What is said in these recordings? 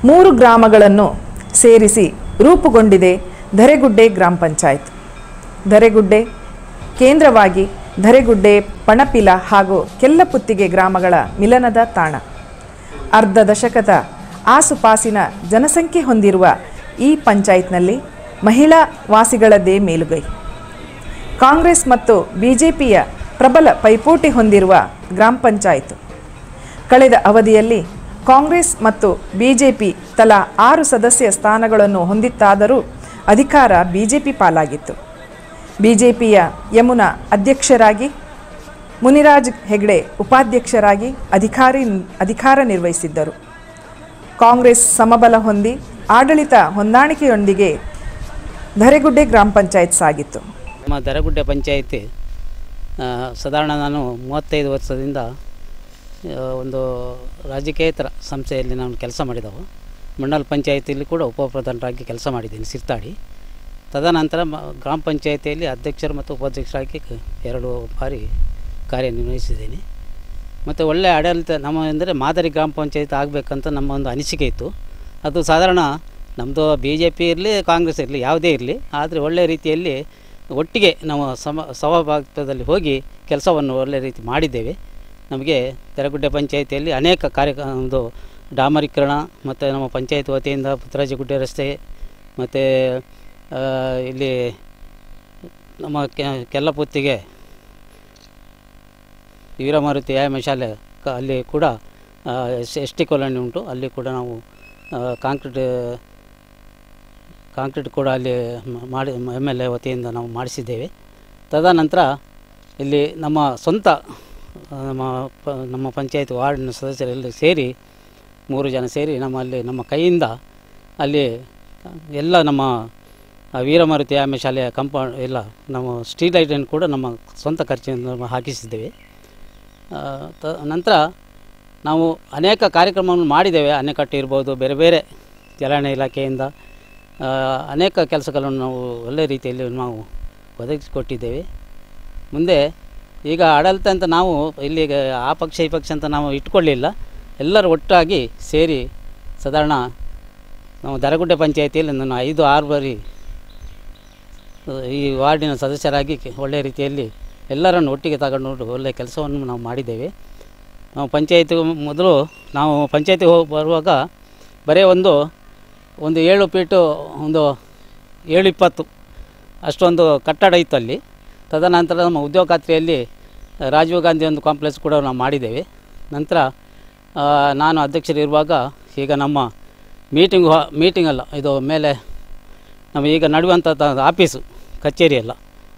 3 ಗ್ರಾಮಗಳನ್ನು ಸೇರಿಸಿ ರೂಪುಗೊಂಡಿದೆ ಧರೆಗುಡ್ಡೆ ಗ್ರಾಮ ಪಂಚಾಯತ್. ಧರೆಗುಡ್ಡೆ ಕೇಂದ್ರವಾಗಿ ಧರೆಗುಡ್ಡೆ, ಪಣಪಿಲ ಹಾಗೂ ಕೆಲ್ಲಪುತ್ತಿಗೆ ಗ್ರಾಮಗಳ ಮಿಲನದ ತಾಣ. ಅರ್ಧ ದಶಕದ ಆಸುಪಾಸಿನ ಜನಸಂಖ್ಯೆ ಹೊಂದಿರುವ ಈ ಪಂಚಾಯತ್ನಲ್ಲಿ ಮಹಿಳಾ ವಾಸಿಗಳದ್ದೇ ಮೇಲುಗೈ. ಕಾಂಗ್ರೆಸ್ ಮತ್ತು ಬಿಜೆಪಿಯ ಪ್ರಬಲ ಪೈಪೋಟಿ ಹೊಂದಿರುವ ಗ್ರಾಮ ಪಂಚಾಯತ್. ಕಳೆದ ಅವಧಿಯಲ್ಲಿ ಕಾಂಗ್ರೆಸ್ ಮತ್ತು ಬಿಜೆಪಿ ತಲಾ 6 ಸದಸ್ಯ ಸ್ಥಾನಗಳನ್ನು ಹೊಂದಿತ್ತಾದರೂ ಅಧಿಕಾರ ಬಿಜೆಪಿ ಪಾಲಾಗಿತ್ತು. ಬಿಜೆಪಿಯ ಯಮುನಾ ಅಧ್ಯಕ್ಷರಾಗಿ, ಮುನಿರಾಜ್ ಹೆಗ್ಡೆ ಉಪಾಧ್ಯಕ್ಷರಾಗಿ ಅಧಿಕಾರ ನಿರ್ವಹಿಸಿದ್ದರು. ಕಾಂಗ್ರೆಸ್ ಸಮಬಲ ಹೊಂದಿ ಆಡಳಿತ ಹೊಂದಾಣಿಕೆಯೊಂದಿಗೆ ಧರೆಗುಡ್ಡೆ ಗ್ರಾಮ ಪಂಚಾಯತ್ ಸಾಗಿತ್ತು. ನಮ್ಮ ಧರೆಗುಡ್ಡೆ ಪಂಚಾಯಿತಿ ಸಾಧಾರಣ ನಾನು 35 ವರ್ಷದಿಂದ ಒಂದು ರಾಜಕೀಯೇತರ ಸಂಸ್ಥೆಯಲ್ಲಿ ನಾನು ಕೆಲಸ ಮಾಡಿದವು. ಮಂಡಲ ಪಂಚಾಯಿತಿಯಲ್ಲಿ ಕೂಡ ಉಪಪ್ರಧಾನರಾಗಿ ಕೆಲಸ ಮಾಡಿದ್ದೀನಿ ಸಿರ್ತಾಡಿ. ತದನಂತರ ಗ್ರಾಮ ಪಂಚಾಯಿತಿಯಲ್ಲಿ ಅಧ್ಯಕ್ಷರು ಮತ್ತು ಉಪಾಧ್ಯಕ್ಷರಾಗಿ 2 ಬಾರಿ ಕಾರ್ಯನಿರ್ವಹಿಸಿದ್ದೀನಿ. ಮತ್ತು ಒಳ್ಳೆಯ ಆಡಳಿತ ನಮ್ಮ ಅಂದರೆ ಮಾದರಿ ಗ್ರಾಮ ಪಂಚಾಯತ್ ಆಗಬೇಕಂತ ನಮ್ಮ ಒಂದು ಅನಿಸಿಕೆ ಇತ್ತು. ಅದು ಸಾಧಾರಣ ನಮ್ಮದು ಬಿ ಜೆ ಪಿ ಇರಲಿ ಕಾಂಗ್ರೆಸ್ ಇರಲಿ ಯಾವುದೇ ಇರಲಿ, ಆದರೆ ಒಳ್ಳೆಯ ರೀತಿಯಲ್ಲಿ ಒಟ್ಟಿಗೆ ನಾವು ಸಮಭಾಗದಲ್ಲಿ ಹೋಗಿ ಕೆಲಸವನ್ನು ಒಳ್ಳೆಯ ರೀತಿ ಮಾಡಿದ್ದೇವೆ. ನಮಗೆ ಧರೆಗುಡ್ಡೆ ಪಂಚಾಯಿತಿಯಲ್ಲಿ ಅನೇಕ ಒಂದು ಡಾಮರೀಕರಣ ಮತ್ತು ನಮ್ಮ ಪಂಚಾಯತ್ ವತಿಯಿಂದ ಪುತ್ತರಾಜಗುಡ್ಡೆ ರಸ್ತೆ ಮತ್ತು ಇಲ್ಲಿ ನಮ್ಮ ಕೆಲ್ಲಪುತ್ತಿಗೆ ವೀರಮಾರುತಿ ವ್ಯಾಯಾಮ ಶಾಲೆ ಅಲ್ಲಿ ಕೂಡ ಎಸ್ ಟಿ ಕಾಲೋನಿ ಉಂಟು. ಅಲ್ಲಿ ಕೂಡ ನಾವು ಕಾಂಕ್ರೀಟ್ ಕೂಡ ಅಲ್ಲಿ ಮಾಡಿ MLA ವತಿಯಿಂದ ನಾವು ಮಾಡಿಸಿದ್ದೇವೆ. ತದನಂತರ ಇಲ್ಲಿ ನಮ್ಮ ಸ್ವಂತ ನಮ್ಮ ಪಂಚಾಯತ್ ವಾರ್ಡಿನ ಸದಸ್ಯರೆಲ್ಲ ಸೇರಿ 3 ಜನ ಸೇರಿ ನಮ್ಮ ಕೈಯಿಂದ ಅಲ್ಲಿ ಎಲ್ಲ ನಮ್ಮ ವೀರಮಾರುತಿ ವ್ಯಾಯಾಮ ಶಾಲೆಯ ಕಂಪೌಂಡ್ ಎಲ್ಲ ನಮ್ಮ ಸ್ಟ್ರೀಟ್ ಲೈಟನ್ನು ಕೂಡ ನಮ್ಮ ಸ್ವಂತ ಖರ್ಚಿನಿಂದ ಹಾಕಿಸಿದ್ದೇವೆ. ನಂತರ ನಾವು ಅನೇಕ ಕಾರ್ಯಕ್ರಮವನ್ನು ಮಾಡಿದ್ದೇವೆ. ಅಣೆಕಟ್ಟು ಇರ್ಬೋದು, ಬೇರೆ ಬೇರೆ ಜಲಾನಯ ಇಲಾಖೆಯಿಂದ ಅನೇಕ ಕೆಲಸಗಳನ್ನು ನಾವು ಒಳ್ಳೆಯ ರೀತಿಯಲ್ಲಿ ನಾವು ಒದಗಿಸಿಕೊಟ್ಟಿದ್ದೇವೆ. ಮುಂದೆ ಈಗ ಆಡಳಿತ ಅಂತ ನಾವು ಇಲ್ಲಿಗೆ ಆ ಪಕ್ಷ ಈ ಪಕ್ಷ ಅಂತ ನಾವು ಇಟ್ಕೊಳ್ಳಿಲ್ಲ. ಎಲ್ಲರೂ ಒಟ್ಟಾಗಿ ಸೇರಿ ಸಾಧಾರಣ ನಾವು ಧರೆಗುಡ್ಡೆ ಪಂಚಾಯಿತಿಯಲ್ಲಿ ನಾನು 5-6 ಬಾರಿ ಈ ವಾರ್ಡಿನ ಸದಸ್ಯರಾಗಿ ಒಳ್ಳೆಯ ರೀತಿಯಲ್ಲಿ ಎಲ್ಲರನ್ನು ಒಟ್ಟಿಗೆ ತಗೊಂಡು ಒಳ್ಳೆಯ ಕೆಲಸವನ್ನು ನಾವು ಮಾಡಿದ್ದೇವೆ. ನಾವು ಮೊದಲು ನಾವು ಪಂಚಾಯತಿಗೆ ಬರುವಾಗ ಬರೀ ಒಂದು 7 ಫೀಟು ಒಂದು 7-20 ಅಷ್ಟೊಂದು ಕಟ್ಟಡ ಇತ್ತು ಅಲ್ಲಿ. ತದನಂತರ ನಮ್ಮ ಉದ್ಯೋಗ ಖಾತ್ರಿಯಲ್ಲಿ ರಾಜೀವ್ ಗಾಂಧಿ ಒಂದು ಕಾಂಪ್ಲೆಕ್ಸ್ ಕೂಡ ನಾವು ಮಾಡಿದ್ದೇವೆ. ನಂತರ ನಾನು ಅಧ್ಯಕ್ಷರಿರುವಾಗ ಈಗ ನಮ್ಮ ಮೀಟಿಂಗ್ ಅಲ್ಲ, ಇದು ಮೇಲೆ ನಮ್ಮ ಈಗ ನಡುವಂಥದ್ದು ಆಫೀಸು ಕಚೇರಿ ಎಲ್ಲ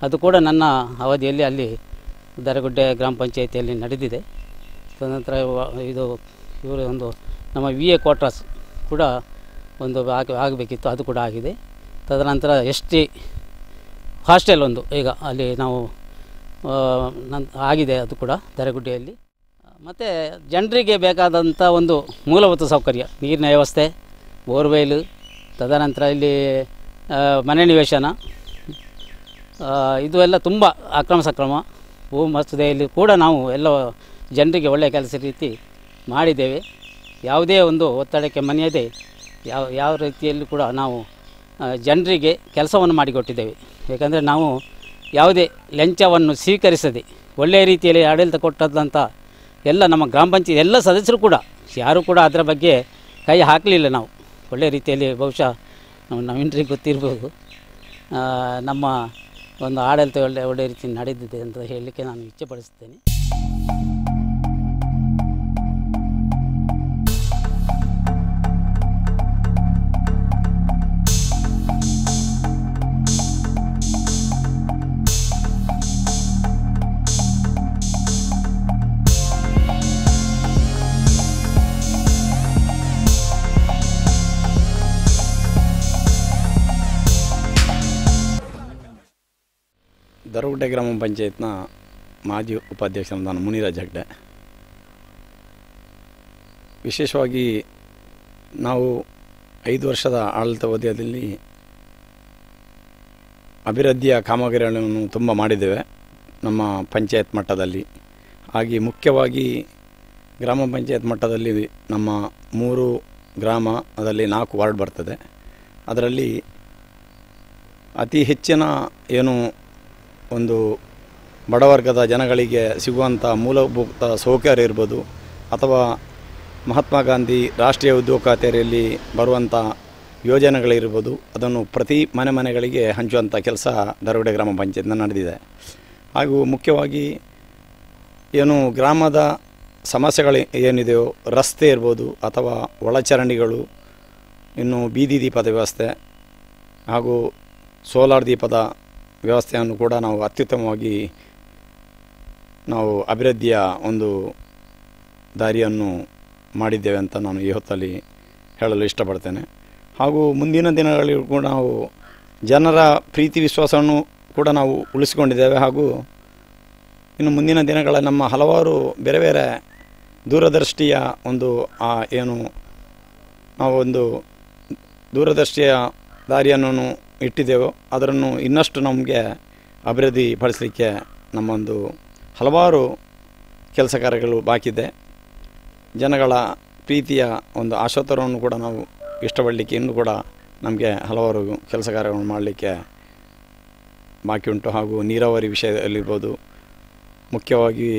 ಅದು ಕೂಡ ನನ್ನ ಅವಧಿಯಲ್ಲಿ ಅಲ್ಲಿ ಧರೆಗುಡ್ಡೆ ಗ್ರಾಮ ಪಂಚಾಯಿತಿಯಲ್ಲಿ ನಡೆದಿದೆ. ತದನಂತರ ಇವರು ಒಂದು ನಮ್ಮ VA ಕ್ವಾರ್ಟರ್ಸ್ ಕೂಡ ಒಂದು ಆಗಬೇಕಿತ್ತು, ಅದು ಕೂಡ ಆಗಿದೆ. ತದನಂತರ ST ಹಾಸ್ಟೆಲ್ ಒಂದು ಈಗ ಅಲ್ಲಿ ನಾವು ಆಗಿದೆ, ಅದು ಕೂಡ ಧರೆಗುಡ್ಡೆಯಲ್ಲಿ. ಮತ್ತು ಜನರಿಗೆ ಬೇಕಾದಂಥ ಒಂದು ಮೂಲಭೂತ ಸೌಕರ್ಯ, ನೀರಿನ ವ್ಯವಸ್ಥೆ, ಬೋರ್ವೆಲ್, ತದನಂತರ ಇಲ್ಲಿ ಮನೆ ನಿವೇಶನ, ಇದು ಎಲ್ಲ ತುಂಬ ಅಕ್ರಮ ಸಕ್ರಮ ಭೂ ಮಸೂದೆಯಲ್ಲಿ ಕೂಡ ನಾವು ಎಲ್ಲ ಜನರಿಗೆ ಒಳ್ಳೆಯ ಕೆಲಸ ರೀತಿ ಮಾಡಿದ್ದೇವೆ. ಯಾವುದೇ ಒಂದು ಒತ್ತಡಕ್ಕೆ ಮನೆಯದೇ ಯಾವ ರೀತಿಯಲ್ಲಿ ಕೂಡ ನಾವು ಜನರಿಗೆ ಕೆಲಸವನ್ನು ಮಾಡಿಕೊಟ್ಟಿದ್ದೇವೆ. ಏಕೆಂದರೆ ನಾವು ಯಾವುದೇ ಲಂಚವನ್ನು ಸ್ವೀಕರಿಸದೆ ಒಳ್ಳೆಯ ರೀತಿಯಲ್ಲಿ ಆಡಳಿತ ಕೊಟ್ಟದಂಥ ಎಲ್ಲ ನಮ್ಮ ಗ್ರಾಮ ಪಂಚಾಯತ್ ಎಲ್ಲ ಸದಸ್ಯರು ಕೂಡ ಯಾರೂ ಕೂಡ ಅದರ ಬಗ್ಗೆ ಕೈ ಹಾಕಲಿಲ್ಲ. ನಾವು ಒಳ್ಳೆಯ ರೀತಿಯಲ್ಲಿ ಬಹುಶಃ ನವೀನರಿಗೆ ಗೊತ್ತಿರ್ಬೋದು, ನಮ್ಮ ಒಂದು ಆಡಳಿತ ಒಳ್ಳೆಯ ರೀತಿ ನಡೆದಿದೆ ಅಂತ ಹೇಳಲಿಕ್ಕೆ ನಾನು ಇಚ್ಛೆಪಡಿಸುತ್ತೇನೆ. ಧರೆಗುಡ್ಡೆ ಗ್ರಾಮ ಪಂಚಾಯತ್ನ ಮಾಜಿ ಉಪಾಧ್ಯಕ್ಷ ನಾನು ಮುನಿರಾಜ್ ಹೆಗ್ಡೆ. ವಿಶೇಷವಾಗಿ ನಾವು 5 ವರ್ಷದ ಆಡಳಿತ ಅವಧಿಯಲ್ಲಿ ಅಭಿವೃದ್ಧಿಯ ಕಾಮಗಾರಿಗಳನ್ನು ತುಂಬ ಮಾಡಿದ್ದೇವೆ ನಮ್ಮ ಪಂಚಾಯತ್ ಮಟ್ಟದಲ್ಲಿ. ಹಾಗೆ ಮುಖ್ಯವಾಗಿ ಗ್ರಾಮ ಪಂಚಾಯತ್ ಮಟ್ಟದಲ್ಲಿ ನಮ್ಮ 3 ಗ್ರಾಮ, ಅದರಲ್ಲಿ 4 ವಾರ್ಡ್ ಬರ್ತದೆ. ಅದರಲ್ಲಿ ಅತಿ ಹೆಚ್ಚಿನ ಏನು ಒಂದು ಬಡವರ್ಗದ ಜನಗಳಿಗೆ ಸಿಗುವಂಥ ಮೂಲಭೂತ ಸೌಕರ್ಯ ಇರ್ಬೋದು, ಅಥವಾ ಮಹಾತ್ಮ ಗಾಂಧಿ ರಾಷ್ಟ್ರೀಯ ಉದ್ಯೋಗ ಖಾತರಿಯಲ್ಲಿ ಬರುವಂಥ ಯೋಜನೆಗಳಿರ್ಬೋದು, ಅದನ್ನು ಪ್ರತಿ ಮನೆಗಳಿಗೆ ಹಂಚುವಂಥ ಕೆಲಸ ದರಗುಡ್ಡೆ ಗ್ರಾಮ ಪಂಚಾಯತ್ನ ನಡೆದಿದೆ. ಹಾಗೂ ಮುಖ್ಯವಾಗಿ ಏನು ಗ್ರಾಮದ ಸಮಸ್ಯೆಗಳು ಏನಿದೆಯೋ, ರಸ್ತೆ ಇರ್ಬೋದು ಅಥವಾ ಒಳಚರಂಡಿಗಳು, ಇನ್ನು ಬೀದಿ ದೀಪದ ವ್ಯವಸ್ಥೆ ಹಾಗೂ ಸೋಲಾರ್ ದೀಪದ ವ್ಯವಸ್ಥೆಯನ್ನು ಕೂಡ ನಾವು ಅತ್ಯುತ್ತಮವಾಗಿ ನಾವು ಅಭಿವೃದ್ಧಿಯ ಒಂದು ದಾರಿಯನ್ನು ಮಾಡಿದ್ದೇವೆ ಅಂತ ನಾನು ಈ ಹೊತ್ತಲ್ಲಿ ಹೇಳಲು ಇಷ್ಟಪಡ್ತೇನೆ. ಹಾಗೂ ಮುಂದಿನ ದಿನಗಳಲ್ಲಿ ಕೂಡ ನಾವು ಜನರ ಪ್ರೀತಿ ವಿಶ್ವಾಸವನ್ನು ಕೂಡ ನಾವು ಉಳಿಸಿಕೊಂಡಿದ್ದೇವೆ. ಹಾಗೂ ಇನ್ನು ಮುಂದಿನ ದಿನಗಳ ನಮ್ಮ ಹಲವಾರು ಬೇರೆ ಬೇರೆ ದೂರದೃಷ್ಟಿಯ ಒಂದು ಏನು ನಾವು ಒಂದು ದೂರದೃಷ್ಟಿಯ ದಾರಿಯನ್ನು ಇಟ್ಟಿದ್ದೇವೋ ಅದನ್ನು ಇನ್ನಷ್ಟು ನಮಗೆ ಅಭಿವೃದ್ಧಿ ಪಡಿಸಲಿಕ್ಕೆ ನಮ್ಮೊಂದು ಹಲವಾರು ಕೆಲಸ ಕಾರ್ಯಗಳು ಬಾಕಿ ಇದೆ. ಜನಗಳ ಪ್ರೀತಿಯ ಒಂದು ಆಶೋತ್ತರವನ್ನು ಕೂಡ ನಾವು ಇಷ್ಟಪಡಲಿಕ್ಕೆ ಇನ್ನೂ ಕೂಡ ನಮಗೆ ಹಲವಾರು ಕೆಲಸ ಕಾರ್ಯಗಳನ್ನು ಮಾಡಲಿಕ್ಕೆ ಬಾಕಿ ಉಂಟು. ಹಾಗೂ ನೀರಾವರಿ ವಿಷಯದಲ್ಲಿರ್ಬೋದು, ಮುಖ್ಯವಾಗಿ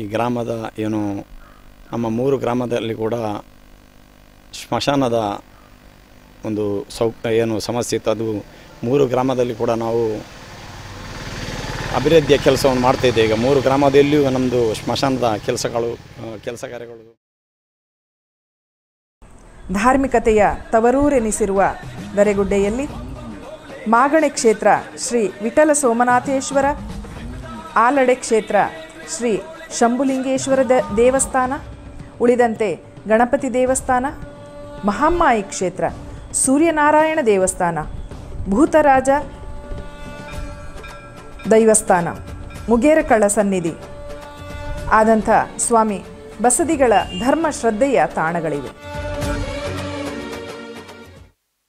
ಈ ಗ್ರಾಮದ ಏನು ನಮ್ಮ 3 ಗ್ರಾಮದಲ್ಲಿ ಕೂಡ ಸ್ಮಶಾನದ ಒಂದು ಏನು ಸಮಸ್ಯೆ ಇತ್ತು, ಅದು 3 ಗ್ರಾಮದಲ್ಲಿ ಕೂಡ ನಾವು ಅಭಿವೃದ್ಧಿಯ ಕೆಲಸವನ್ನು ಮಾಡ್ತಾಯಿದ್ದೇವೆ. ಈಗ 3 ಗ್ರಾಮದಲ್ಲಿಯೂ ನಮ್ಮದು ಸ್ಮಶಾನದ ಕೆಲಸ ಕಾರ್ಯಗಳು. ಧಾರ್ಮಿಕತೆಯ ತವರೂರೆನಿಸಿರುವ ದರೆಗುಡ್ಡೆಯಲ್ಲಿ ಮಾಗಣೆ ಕ್ಷೇತ್ರ ಶ್ರೀ ವಿಠಲ ಸೋಮನಾಥೇಶ್ವರ, ಆಲಡೆ ಕ್ಷೇತ್ರ ಶ್ರೀ ಶಂಭುಲಿಂಗೇಶ್ವರ ದೇವಸ್ಥಾನ, ಉಳಿದಂತೆ ಗಣಪತಿ ದೇವಸ್ಥಾನ, ಮಹಾಮಾಯಿ ಕ್ಷೇತ್ರ ಸೂರ್ಯನಾರಾಯಣ ದೇವಸ್ಥಾನ, ಭೂತರಾಜ ದೈವಸ್ಥಾನ, ಮುಗೇರಕಳ ಸನ್ನಿಧಿ ಆದಂಥ ಸ್ವಾಮಿ ಬಸದಿಗಳ ಧರ್ಮ ಶ್ರದ್ಧೆಯ ತಾಣಗಳಿವೆ.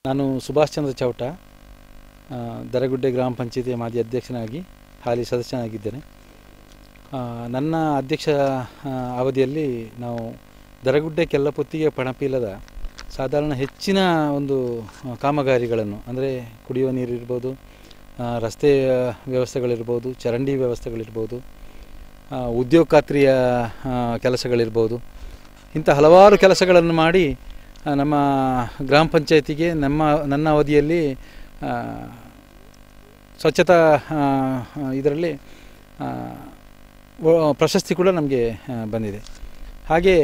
ನಾನು ಸುಭಾಷ್ ಚಂದ್ರ ಚೌಟ, ದರಗುಡ್ಡೆ ಗ್ರಾಮ ಪಂಚಾಯತಿಯ ಮಾಜಿ ಅಧ್ಯಕ್ಷನಾಗಿ ಹಾಲಿ ಸದಸ್ಯನಾಗಿದ್ದೇನೆ. ನನ್ನ ಅಧ್ಯಕ್ಷ ಅವಧಿಯಲ್ಲಿ ನಾವು ದರಗುಡ್ಡೆ ಕೆಲ್ಲಪುತ್ತಿಗೆ ಪಣಪೀಲದ ಸಾಧಾರಣ ಹೆಚ್ಚಿನ ಒಂದು ಕಾಮಗಾರಿಗಳನ್ನು, ಅಂದರೆ ಕುಡಿಯುವ ನೀರು ಇರ್ಬೋದು, ರಸ್ತೆ ವ್ಯವಸ್ಥೆಗಳಿರ್ಬೋದು, ಚರಂಡಿ ವ್ಯವಸ್ಥೆಗಳಿರ್ಬೋದು, ಉದ್ಯೋಗ ಖಾತ್ರಿಯ ಕೆಲಸಗಳಿರ್ಬೋದು, ಇಂಥ ಹಲವಾರು ಕೆಲಸಗಳನ್ನು ಮಾಡಿ ನಮ್ಮ ಗ್ರಾಮ ಪಂಚಾಯತಿಗೆ ನನ್ನ ಅವಧಿಯಲ್ಲಿ ಸ್ವಚ್ಛತಾ ಇದರಲ್ಲಿ ಪ್ರಶಸ್ತಿ ಕೂಡ ನಮಗೆ ಬಂದಿದೆ. ಹಾಗೆ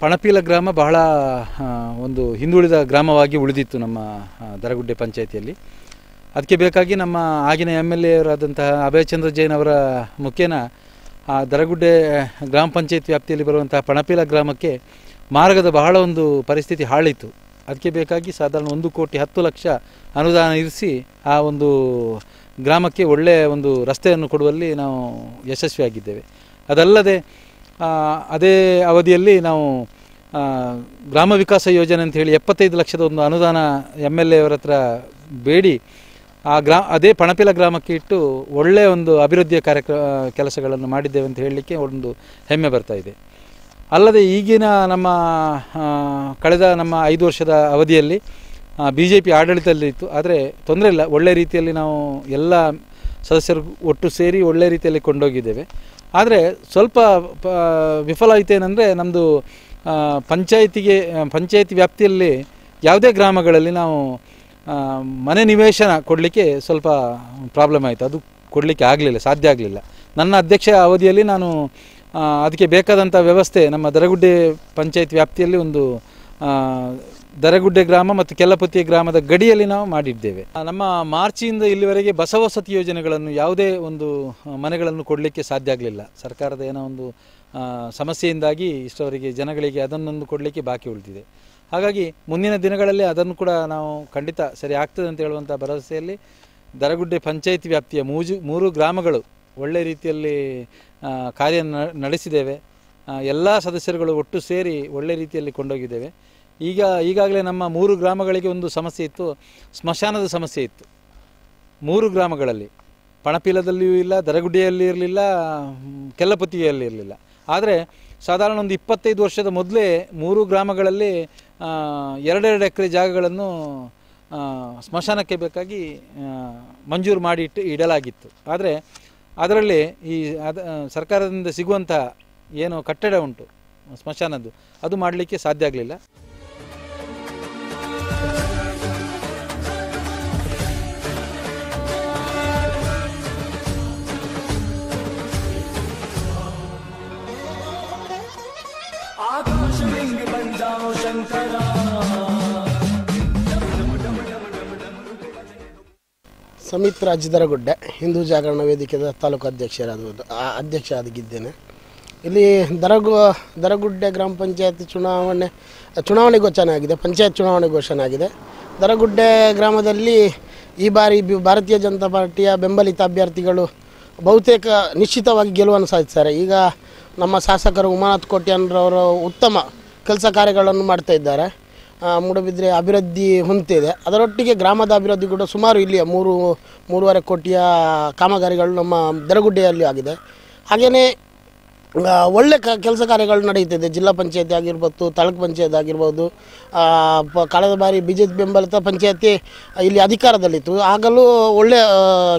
ಪಣಪೀಲ ಗ್ರಾಮ ಬಹಳ ಒಂದು ಹಿಂದುಳಿದ ಗ್ರಾಮವಾಗಿ ಉಳಿದಿತ್ತು ನಮ್ಮ ದರಗುಡ್ಡೆ ಪಂಚಾಯತಿಯಲ್ಲಿ. ಅದಕ್ಕೆ ಬೇಕಾಗಿ ನಮ್ಮ ಆಗಿನ MLA ಅವರಾದಂತಹ ಅಭಯಚಂದ್ರ ಜೈನ್ ಅವರ ಮುಖೇನ ದರಗುಡ್ಡೆ ಗ್ರಾಮ ಪಂಚಾಯತ್ ವ್ಯಾಪ್ತಿಯಲ್ಲಿ ಬರುವಂತಹ ಪಣಪೀಲ ಗ್ರಾಮಕ್ಕೆ ಮಾರ್ಗದ ಬಹಳ ಒಂದು ಪರಿಸ್ಥಿತಿ ಹಾಳಿತ್ತು. ಅದಕ್ಕೆ ಬೇಕಾಗಿ ಸಾಧಾರಣ 1,10,00,000 ಅನುದಾನ ಇರಿಸಿ ಆ ಒಂದು ಗ್ರಾಮಕ್ಕೆ ಒಳ್ಳೆಯ ಒಂದು ರಸ್ತೆಯನ್ನು ಕೊಡುವಲ್ಲಿ ನಾವು ಯಶಸ್ವಿಯಾಗಿದ್ದೇವೆ. ಅದಲ್ಲದೆ ಅದೇ ಅವಧಿಯಲ್ಲಿ ನಾವು ಗ್ರಾಮ ವಿಕಾಸ ಯೋಜನೆ ಅಂತ ಹೇಳಿ 75 ಲಕ್ಷದ ಒಂದು ಅನುದಾನ MLA ಅವರ ಹತ್ರ ಬೇಡಿ ಅದೇ ಪಣಪೀಲ ಗ್ರಾಮಕ್ಕೆ ಇಟ್ಟು ಒಳ್ಳೆಯ ಒಂದು ಅಭಿವೃದ್ಧಿಯ ಕೆಲಸಗಳನ್ನು ಮಾಡಿದ್ದೇವೆ ಅಂತ ಹೇಳಲಿಕ್ಕೆ ಒಂದು ಹೆಮ್ಮೆ ಬರ್ತಾ ಇದೆ. ಅಲ್ಲದೆ ಈಗಿನ ಕಳೆದ ನಮ್ಮ 5 ವರ್ಷದ ಅವಧಿಯಲ್ಲಿ BJP ಆಡಳಿತದಲ್ಲಿತ್ತು. ಆದರೆ ತೊಂದರೆ ಇಲ್ಲ, ಒಳ್ಳೆಯ ರೀತಿಯಲ್ಲಿ ನಾವು ಎಲ್ಲ ಸದಸ್ಯರು ಒಟ್ಟು ಸೇರಿ ಒಳ್ಳೆಯ ರೀತಿಯಲ್ಲಿ ಕೊಂಡೋಗಿದ್ದೇವೆ. ಆದರೆ ಸ್ವಲ್ಪ ವಿಫಲ ಆಯಿತೇನೆಂದರೆ, ನಮ್ಮದು ಪಂಚಾಯತಿ ವ್ಯಾಪ್ತಿಯಲ್ಲಿ ಯಾವುದೇ ಗ್ರಾಮಗಳಲ್ಲಿ ನಾವು ಮನೆ ನಿವೇಶನ ಕೊಡಲಿಕ್ಕೆ ಸ್ವಲ್ಪ ಪ್ರಾಬ್ಲಮ್ ಆಯಿತು. ಅದು ಕೊಡಲಿಕ್ಕೆ ಸಾಧ್ಯ ಆಗಲಿಲ್ಲ. ನನ್ನ ಅಧ್ಯಕ್ಷ ಅವಧಿಯಲ್ಲಿ ನಾನು ಅದಕ್ಕೆ ಬೇಕಾದಂಥ ವ್ಯವಸ್ಥೆ ನಮ್ಮ ದರಗುಡ್ಡೆ ಪಂಚಾಯತ್ ವ್ಯಾಪ್ತಿಯಲ್ಲಿ ಒಂದು ದರಗುಡ್ಡೆ ಗ್ರಾಮ ಮತ್ತು ಕೆಲ್ಲಪುತ್ತಿ ಗ್ರಾಮದ ಗಡಿಯಲ್ಲಿ ನಾವು ಮಾಡಿದ್ದೇವೆ. ನಮ್ಮ ಮಾರ್ಚಿಂದ ಇಲ್ಲಿವರೆಗೆ ಬಸವಸತಿ ಯೋಜನೆಗಳನ್ನು ಯಾವುದೇ ಒಂದು ಮನೆಗಳನ್ನು ಕೊಡಲಿಕ್ಕೆ ಸಾಧ್ಯ ಆಗಲಿಲ್ಲ. ಸರ್ಕಾರದ ಏನೋ ಒಂದು ಸಮಸ್ಯೆಯಿಂದಾಗಿ ಇಷ್ಟವರೆಗೆ ಜನಗಳಿಗೆ ಅದನ್ನೊಂದು ಕೊಡಲಿಕ್ಕೆ ಬಾಕಿ ಉಳಿದಿದೆ. ಹಾಗಾಗಿ ಮುಂದಿನ ದಿನಗಳಲ್ಲಿ ಅದನ್ನು ಕೂಡ ನಾವು ಖಂಡಿತ ಸರಿ ಆಗ್ತದೆ ಅಂತ ಹೇಳುವಂಥ ಭರವಸೆಯಲ್ಲಿ ದರಗುಡ್ಡೆ ಪಂಚಾಯತಿ ವ್ಯಾಪ್ತಿಯ 3 ಗ್ರಾಮಗಳು ಒಳ್ಳೆಯ ರೀತಿಯಲ್ಲಿ ಕಾರ್ಯ ನಡೆಸಿದ್ದೇವೆ. ಎಲ್ಲ ಸದಸ್ಯರುಗಳು ಒಟ್ಟು ಸೇರಿ ಒಳ್ಳೆಯ ರೀತಿಯಲ್ಲಿ ಕೊಂಡೋಗಿದ್ದೇವೆ. ಈಗಾಗಲೇ ನಮ್ಮ 3 ಗ್ರಾಮಗಳಿಗೆ ಒಂದು ಸಮಸ್ಯೆ ಇತ್ತು, ಸ್ಮಶಾನದ ಸಮಸ್ಯೆ ಇತ್ತು. 3 ಗ್ರಾಮಗಳಲ್ಲಿ, ಪಣಪೀಲದಲ್ಲಿಯೂ ಇಲ್ಲ, ದರಗುಡ್ಡೆಯಲ್ಲಿ ಇರಲಿಲ್ಲ, ಕೆಲ್ಲಪುತ್ತಿಗೆಯಲ್ಲಿ ಇರಲಿಲ್ಲ. ಆದರೆ ಸಾಧಾರಣ ಒಂದು 25 ವರ್ಷದ ಮೊದಲೇ 3 ಗ್ರಾಮಗಳಲ್ಲಿ ಎರಡೆರಡು ಎಕರೆ ಜಾಗಗಳನ್ನು ಸ್ಮಶಾನಕ್ಕೆ ಬೇಕಾಗಿ ಮಂಜೂರು ಮಾಡಿ ಇಡಲಾಗಿತ್ತು. ಆದರೆ ಅದರಲ್ಲಿ ಈ ಸರ್ಕಾರದಿಂದ ಸಿಗುವಂಥ ಏನು ಕಟ್ಟಡ ಉಂಟು ಸ್ಮಶಾನದ್ದು, ಅದು ಮಾಡಲಿಕ್ಕೆ ಸಾಧ್ಯ ಆಗಲಿಲ್ಲ. ಸಮಿತ್ ರಾಜ್ ದರಗುಡ್ಡೆ ಹಿಂದೂ ಜಾಗರಣ ವೇದಿಕೆಯ ತಾಲೂಕು ಅಧ್ಯಕ್ಷ ಆಗಿದ್ದೇನೆ. ಇಲ್ಲಿ ದರಗುಡ್ಡೆ ಗ್ರಾಮ ಪಂಚಾಯತ್ ಚುನಾವಣೆ ಘೋಷಣೆ ಆಗಿದೆ, ಪಂಚಾಯತ್ ಚುನಾವಣೆ ಘೋಷಣೆ ಆಗಿದೆ. ದರಗುಡ್ಡೆ ಗ್ರಾಮದಲ್ಲಿ ಈ ಬಾರಿ ಭಾರತೀಯ ಜನತಾ ಪಾರ್ಟಿಯ ಬೆಂಬಲಿತ ಅಭ್ಯರ್ಥಿಗಳು ಬಹುತೇಕ ನಿಶ್ಚಿತವಾಗಿ ಗೆಲುವನ್ನು ಸಾಧಿಸ್ತಾರೆ. ಈಗ ನಮ್ಮ ಶಾಸಕರು ಉಮಾನಾಥ್ ಕೋಟ್ಯಾನ್ರವರು ಉತ್ತಮ ಕೆಲಸ ಕಾರ್ಯಗಳನ್ನು ಮಾಡ್ತಾ ಇದ್ದಾರೆ. ಮೂಡಬಿದ್ರೆ ಅಭಿವೃದ್ಧಿ ಹೊಂದಿದೆ. ಅದರೊಟ್ಟಿಗೆ ಗ್ರಾಮದ ಅಭಿವೃದ್ಧಿ ಕೂಡ ಸುಮಾರು ಇಲ್ಲಿಯ 3.5 ಕೋಟಿಯ ಕಾಮಗಾರಿಗಳು ನಮ್ಮ ದರಗುಡ್ಡೆಯಲ್ಲಿ ಆಗಿದೆ. ಹಾಗೆಯೇ ಒಳ್ಳೆ ಕೆಲಸ ಕಾರ್ಯಗಳು ನಡೆಯುತ್ತಿದೆ. ಜಿಲ್ಲಾ ಪಂಚಾಯತಿ ಆಗಿರ್ಬೋದು, ತಾಲೂಕು ಪಂಚಾಯತ್ ಆಗಿರ್ಬೋದು. ಕಳೆದ ಬಾರಿ BJP ಬೆಂಬಲಿತ ಪಂಚಾಯತಿ ಇಲ್ಲಿ ಅಧಿಕಾರದಲ್ಲಿತ್ತು, ಆಗಲೂ ಒಳ್ಳೆ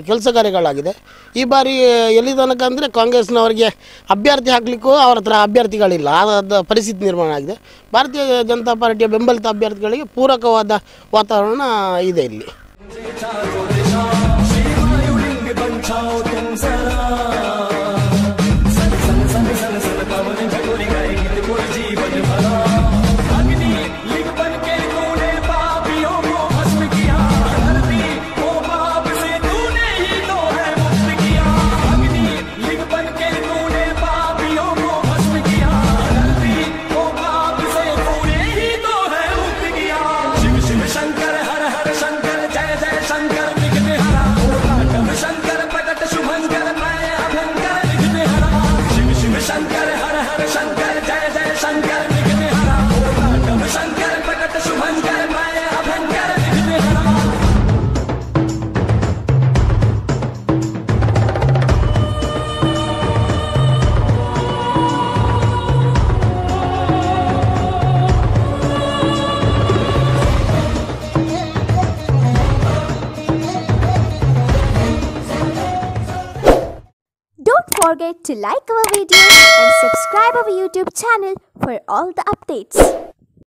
ಕೆಲಸ ಕಾರ್ಯಗಳಾಗಿದೆ. ಈ ಬಾರಿ ಎಲ್ಲಿ ತನಕ ಅಂದರೆ ಕಾಂಗ್ರೆಸ್ನವರಿಗೆ ಅಭ್ಯರ್ಥಿ ಹಾಕಲಿಕ್ಕೂ ಅವರ ಹತ್ರ ಅಭ್ಯರ್ಥಿಗಳಿಲ್ಲ, ಆದ ಪರಿಸ್ಥಿತಿ ನಿರ್ಮಾಣ ಆಗಿದೆ. ಭಾರತೀಯ ಜನತಾ ಪಾರ್ಟಿಯ ಬೆಂಬಲಿತ ಅಭ್ಯರ್ಥಿಗಳಿಗೆ ಪೂರಕವಾದ ವಾತಾವರಣ ಇದೆ ಇಲ್ಲಿ. Don't forget to like our video and subscribe our YouTube channel for all the updates.